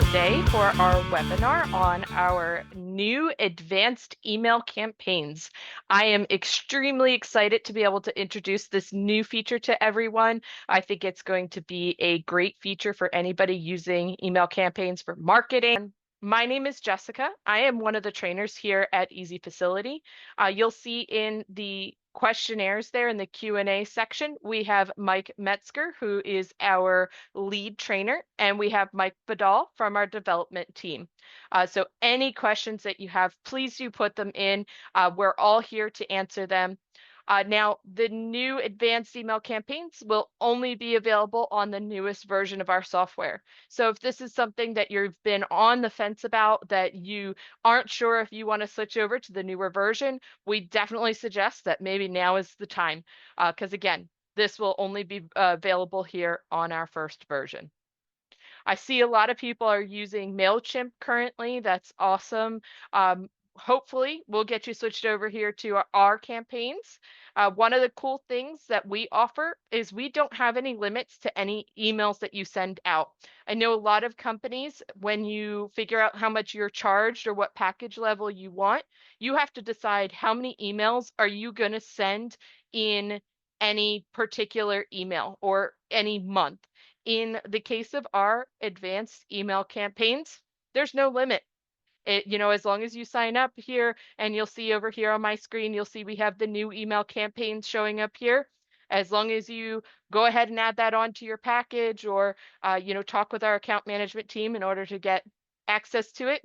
today for our webinar on our new advanced email campaigns. I am extremely excited to be able to introduce this new feature to everyone. I think it's going to be a great feature for anybody using email campaigns for marketing. My name is Jessica. I am one of the trainers here at EZFacility. You'll see in the questionnaires there in the Q&A section, we have Mike Metzger, who is our lead trainer, and we have Mike Badal from our development team. So any questions that you have, please do put them in. We're all here to answer them. Now, the new advanced email campaigns will only be available on the newest version of our software. So if this is something that you've been on the fence about, that you aren't sure if you want to switch over to the newer version, we definitely suggest that maybe now is the time. Because again, this will only be available here on our first version. I see a lot of people are using MailChimp currently. That's awesome. Hopefully, we'll get you switched over here to our campaigns. One of the cool things that we offer is we don't have any limits to any emails that you send out. I know a lot of companies, when you figure out how much you're charged or what package level you want, you have to decide how many emails are you going to send in any particular email or any month. In the case of our advanced email campaigns, there's no limit. As long as you sign up here, and you'll see over here on my screen, you'll see we have the new email campaigns showing up here. As long as you go ahead and add that onto your package, or talk with our account management team in order to get access to it,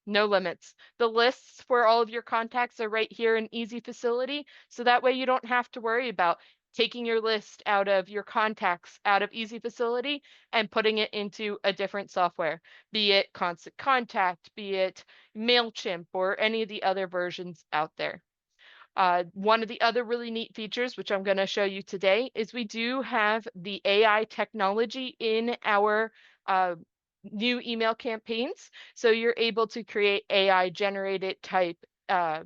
no limits. The lists for all of your contacts are right here in EZFacility, so that way you don't have to worry about taking your list out of your contacts out of EZFacility and putting it into a different software, be it Constant Contact, be it MailChimp, or any of the other versions out there. One of the other really neat features, which I'm going to show you today, is we do have the AI technology in our new email campaigns. So you're able to create AI generated type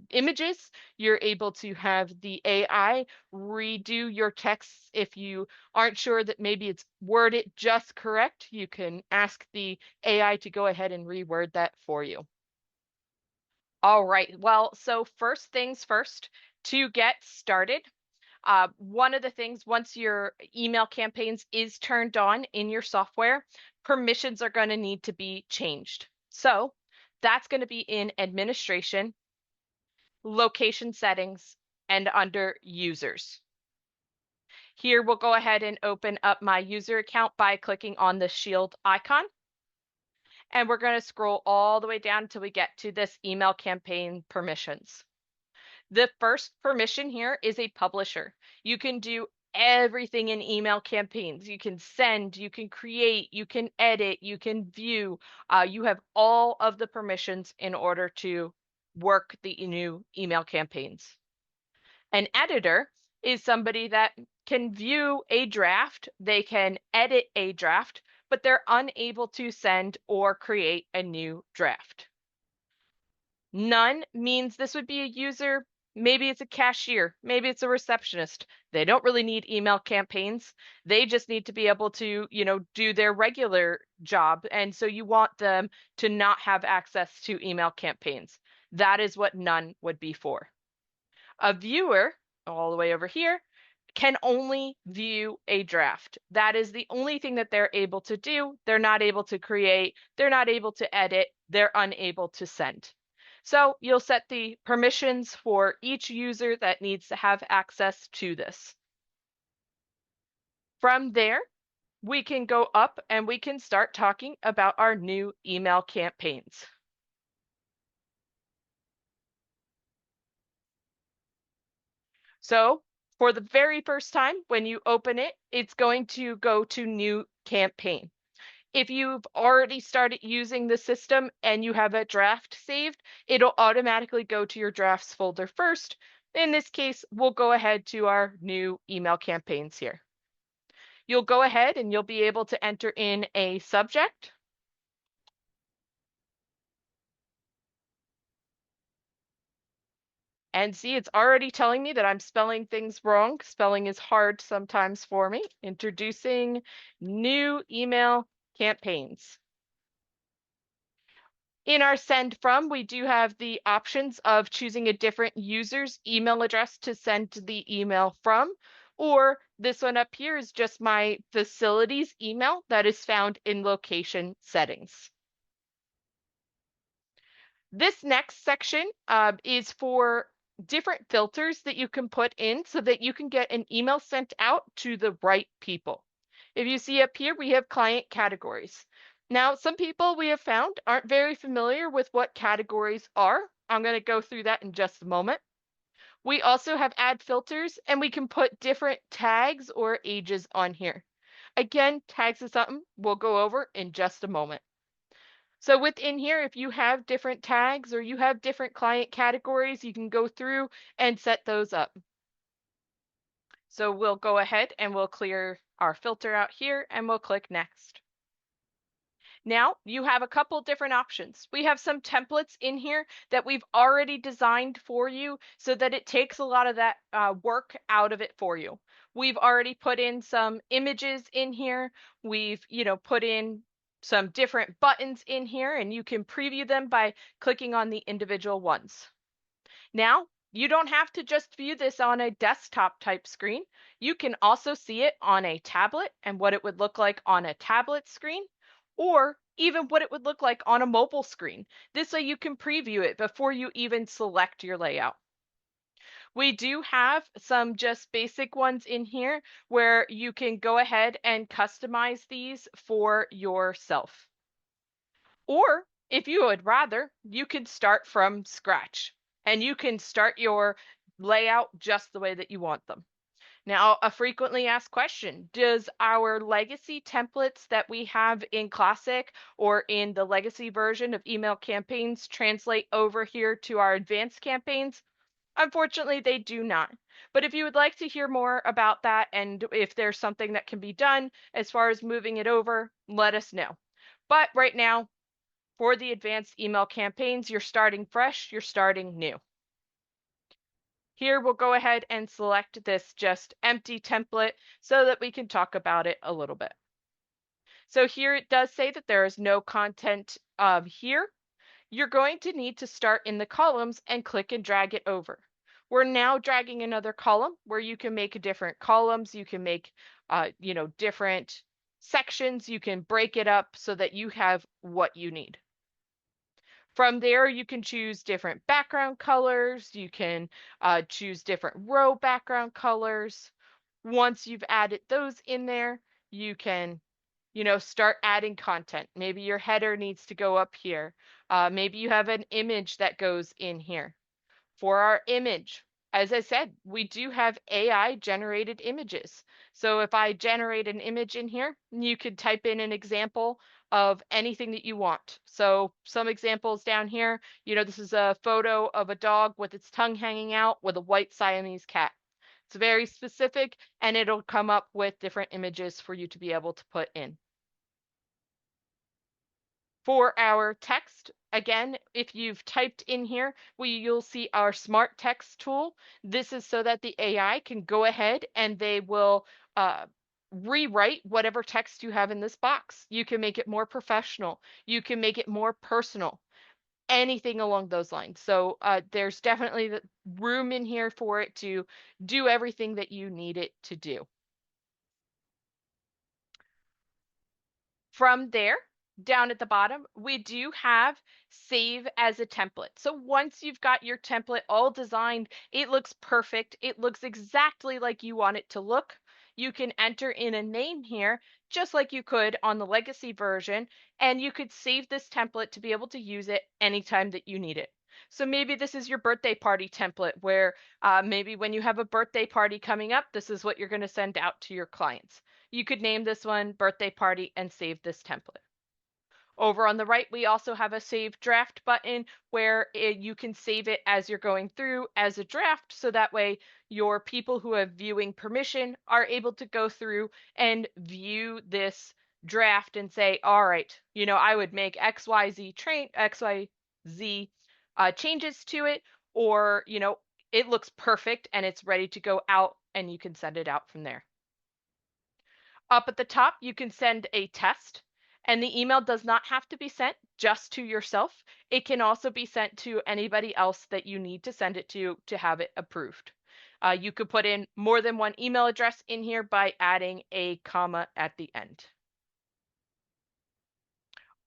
images. You're able to have the AI redo your texts. If you aren't sure that maybe it's worded just correct, you can ask the AI to go ahead and reword that for you. All right, well, so first things first, to get started, one of the things, once your email campaigns is turned on in your software, permissions are going to need to be changed. So that's going to be in administration, location settings, and under users. Here we'll go ahead and open up my user account by clicking on the shield icon. And we're going to scroll all the way down until we get to this email campaign permissions. The first permission here is a publisher. You can do everything in email campaigns. You can send, you can create, you can edit, you can view. You have all of the permissions in order to work the new email campaigns. An editor is somebody that can view a draft, they can edit a draft, but they're unable to send or create a new draft. None means this would be a user, maybe it's a cashier, maybe it's a receptionist. They don't really need email campaigns. They just need to be able to, do their regular job. And so you want them to not have access to email campaigns. That is what none would be for. A viewer, all the way over here, can only view a draft. That is the only thing that they're able to do. They're not able to create, they're not able to edit, they're unable to send. So you'll set the permissions for each user that needs to have access to this. From there, we can go up and we can start talking about our new email campaigns. So for the very first time, when you open it, it's going to go to new campaign. If you've already started using the system and you have a draft saved, it'll automatically go to your drafts folder first. In this case, we'll go ahead to our new email campaigns here. You'll go ahead and you'll be able to enter in a subject. And see, it's already telling me that I'm spelling things wrong. Spelling is hard sometimes for me. Introducing new email campaigns. In our send from, we do have the options of choosing a different user's email address to send the email from, or this one up here is just my facility's email that is found in location settings. This next section is for different filters that you can put in so that you can get an email sent out to the right people. If you see up here, we have client categories. Now, some people we have found aren't very familiar with what categories are. I'm going to go through that in just a moment. We also have add filters, and we can put different tags or ages on here. Again, tags is something we'll go over in just a moment. So within here, if you have different tags or you have different client categories, you can go through and set those up. So we'll go ahead and we'll clear our filter out here and we'll click next. Now you have a couple different options. We have some templates in here that we've already designed for you so that it takes a lot of that work out of it for you. We've already put in some images in here. We've, put in some different buttons in here, and you can preview them by clicking on the individual ones. Now, you don't have to just view this on a desktop type screen. You can also see it on a tablet and what it would look like on a tablet screen, or even what it would look like on a mobile screen. This way you can preview it before you even select your layout. We do have some just basic ones in here where you can go ahead and customize these for yourself. Or if you would rather, you could start from scratch and you can start your layout just the way that you want them. Now, a frequently asked question, does our legacy templates that we have in Classic or in the legacy version of email campaigns translate over here to our advanced campaigns? Unfortunately, they do not. But if you would like to hear more about that and if there's something that can be done as far as moving it over, let us know. But right now, for the advanced email campaigns, you're starting fresh, you're starting new. Here we'll go ahead and select this just empty template so that we can talk about it a little bit. So here it does say that there is no content here. You're going to need to start in the columns and click and drag it over. We're now dragging another column where you can make different columns. You can make, different sections. You can break it up so that you have what you need. From there, you can choose different background colors. You can choose different row background colors. Once you've added those in there, you can, start adding content. Maybe your header needs to go up here. Maybe you have an image that goes in here. For our image, as I said, we do have AI generated images. So if I generate an image in here, you could type in an example of anything that you want. So some examples down here, this is a photo of a dog with its tongue hanging out with a white Siamese cat. It's very specific and it'll come up with different images for you to be able to put in. For our text, again, if you've typed in here, you'll see our smart text tool. This is so that the AI can go ahead and they will rewrite whatever text you have in this box. You can make it more professional. You can make it more personal, anything along those lines. So there's definitely the room in here for it to do everything that you need it to do. From there, down at the bottom, we do have save as a template. So once you've got your template all designed, it looks perfect. It looks exactly like you want it to look. You can enter in a name here, just like you could on the legacy version, and you could save this template to be able to use it anytime that you need it. So maybe this is your birthday party template where maybe when you have a birthday party coming up, this is what you're going to send out to your clients. You could name this one birthday party and save this template. Over on the right, we also have a save draft button where you can save it as you're going through as a draft. So that way your people who have viewing permission are able to go through and view this draft and say, all right, I would make XYZ changes to it, or, it looks perfect and it's ready to go out and you can send it out from there. Up at the top, you can send a test, and the email does not have to be sent just to yourself. It can also be sent to anybody else that you need to send it to have it approved. You could put in more than one email address in here by adding a comma at the end.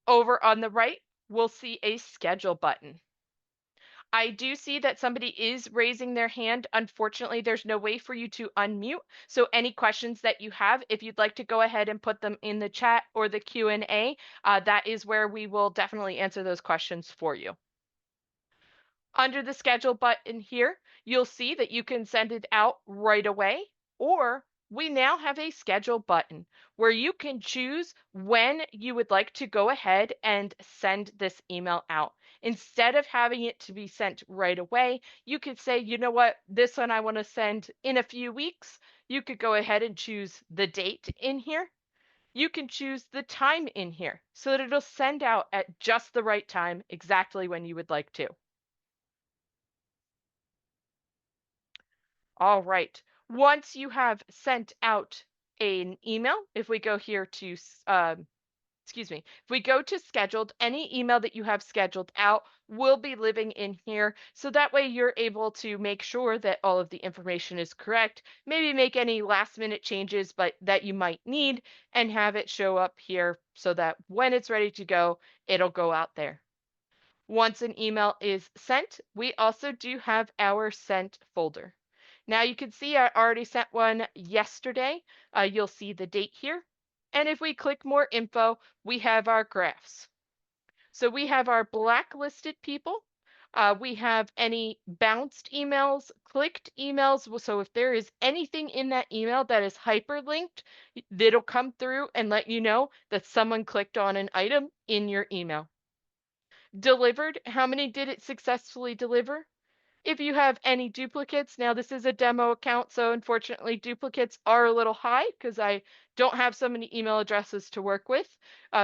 Over on the right, we'll see a schedule button. I do see that somebody is raising their hand. Unfortunately, there's no way for you to unmute. So any questions that you have, if you'd like to go ahead and put them in the chat or the Q&A, that is where we will definitely answer those questions for you. Under the schedule button here, you'll see that you can send it out right away, or we now have a schedule button where you can choose when you would like to go ahead and send this email out. Instead of having it to be sent right away, you could say, you know what, this one I want to send in a few weeks. You could go ahead and choose the date in here. You can choose the time in here so that it'll send out at just the right time, exactly when you would like to. All right. Once you have sent out an email, if we go here to, if we go to scheduled, any email that you have scheduled out will be living in here. So that way you're able to make sure that all of the information is correct, maybe make any last minute changes, but that you might need, and have it show up here so that when it's ready to go, it'll go out there. Once an email is sent, we also do have our sent folder. Now you can see I already sent one yesterday. You'll see the date here. And if we click more info, we have our graphs. So we have our blacklisted people. We have any bounced emails, clicked emails. So if there is anything in that email that is hyperlinked, it'll come through and let you know that someone clicked on an item in your email. Delivered, how many did it successfully deliver? If you have any duplicates, now this is a demo account, so unfortunately duplicates are a little high because I don't have so many email addresses to work with.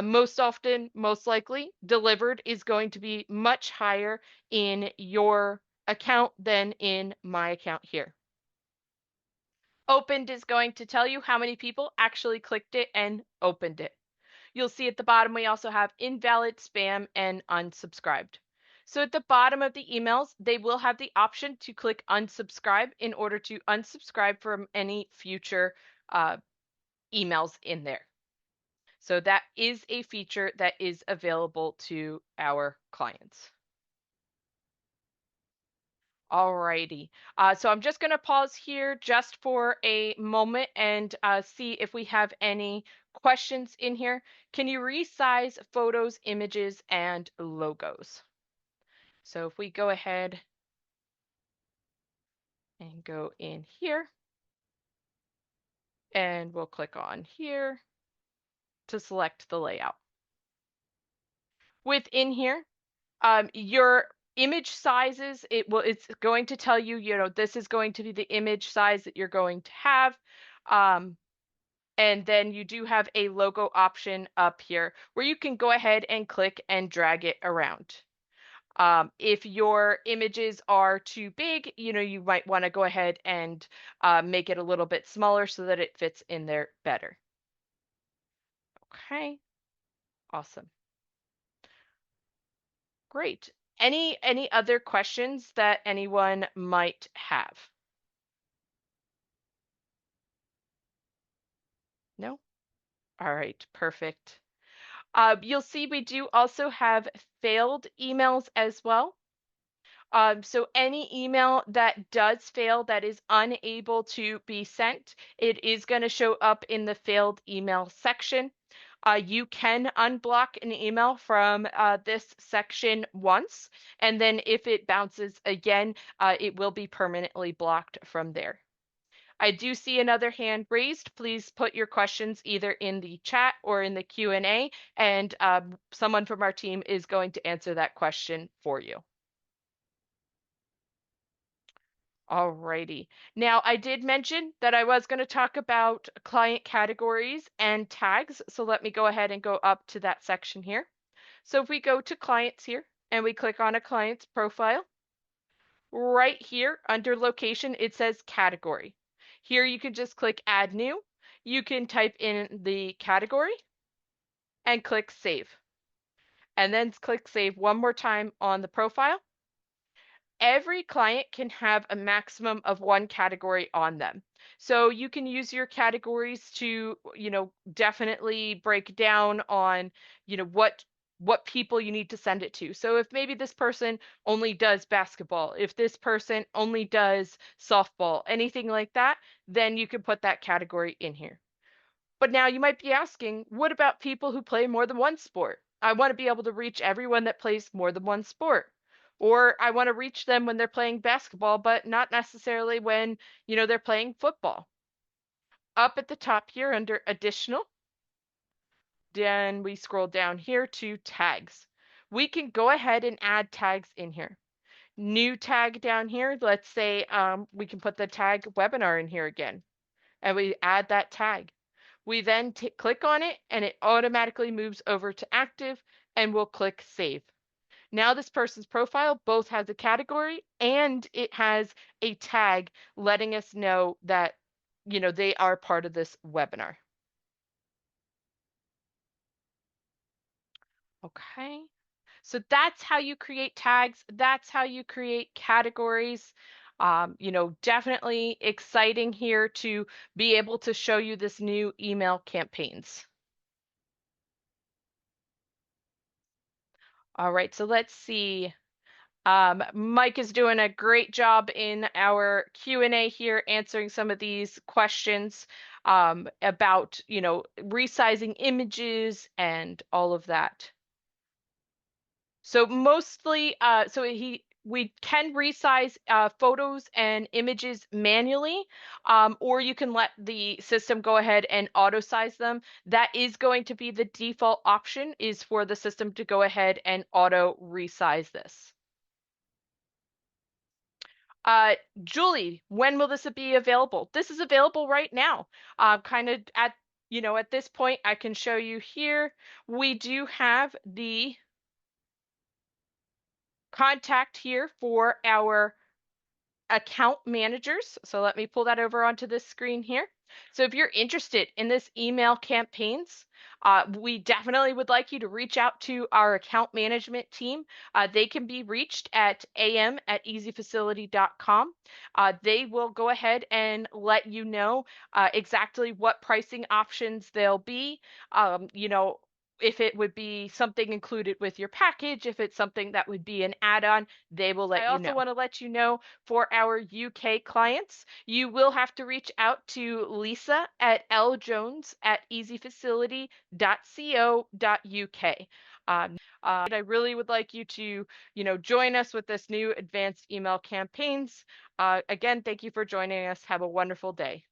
Most often, most likely, delivered is going to be much higher in your account than in my account here. Opened is going to tell you how many people actually clicked it and opened it. You'll see at the bottom we also have invalid, spam, and unsubscribed. So at the bottom of the emails, they will have the option to click unsubscribe in order to unsubscribe from any future emails in there. So that is a feature that is available to our clients. Alrighty. So I'm just going to pause here just for a moment and see if we have any questions in here. Can you resize photos, images, and logos? So if we go ahead and go in here, and we'll click on here to select the layout. Within here, your image sizes, it's going to tell you, this is going to be the image size that you're going to have. And then you do have a logo option up here where you can go ahead and click and drag it around. If your images are too big, you might want to go ahead and make it a little bit smaller so that it fits in there better. Okay, awesome. Great. Any other questions that anyone might have? No? All right, perfect. You'll see we do also have failed emails as well. So any email that does fail, that is unable to be sent, it is going to show up in the failed email section. You can unblock an email from this section once, and then if it bounces again, it will be permanently blocked from there. I do see another hand raised. Please put your questions either in the chat or in the Q&A, and someone from our team is going to answer that question for you. Alrighty. Now, I did mention that I was going to talk about client categories and tags, so let me go ahead and go up to that section here. So if we go to clients here and we click on a client's profile, right here under location, it says category. Here you can just click add new. You can type in the category and click save. and then click save one more time on the profile. Every client can have a maximum of one category on them. So you can use your categories to, definitely break down on, what people you need to send it to. So if maybe this person only does basketball, if this person only does softball, anything like that, then you can put that category in here. But now you might be asking, what about people who play more than one sport? I want to be able to reach everyone that plays more than one sport. Or I want to reach them when they're playing basketball, but not necessarily when, they're playing football. Up at the top here under additional, then we scroll down here to tags. We can go ahead and add tags in here. New tag down here, let's say we can put the tag webinar in here again, and we add that tag. We then click on it and it automatically moves over to active, and we'll click save. Now this person's profile both has a category and it has a tag letting us know that, they are part of this webinar. Okay. So that's how you create tags. That's how you create categories. Definitely exciting here to be able to show you this new email campaigns. All right, so let's see. Mike is doing a great job in our Q&A here, answering some of these questions about, resizing images and all of that. So mostly, we can resize photos and images manually, or you can let the system go ahead and auto size them. That is going to be the default option, is for the system to go ahead and auto resize this. Julie, when will this be available? This is available right now. Kind of at this point, I can show you here. We do have the contact here for our account managers. So let me pull that over onto this screen here. So if you're interested in this email campaigns, we definitely would like you to reach out to our account management team. They can be reached at am@EZFacility.com. They will go ahead and let you know exactly what pricing options there'll be. If it would be something included with your package, if it's something that would be an add-on, they will let you know. I also want to let you know, for our UK clients, you will have to reach out to Lisa at ljones@ezfacility.co.uk. I really would like you to, join us with this new advanced email campaigns. Again, thank you for joining us. Have a wonderful day.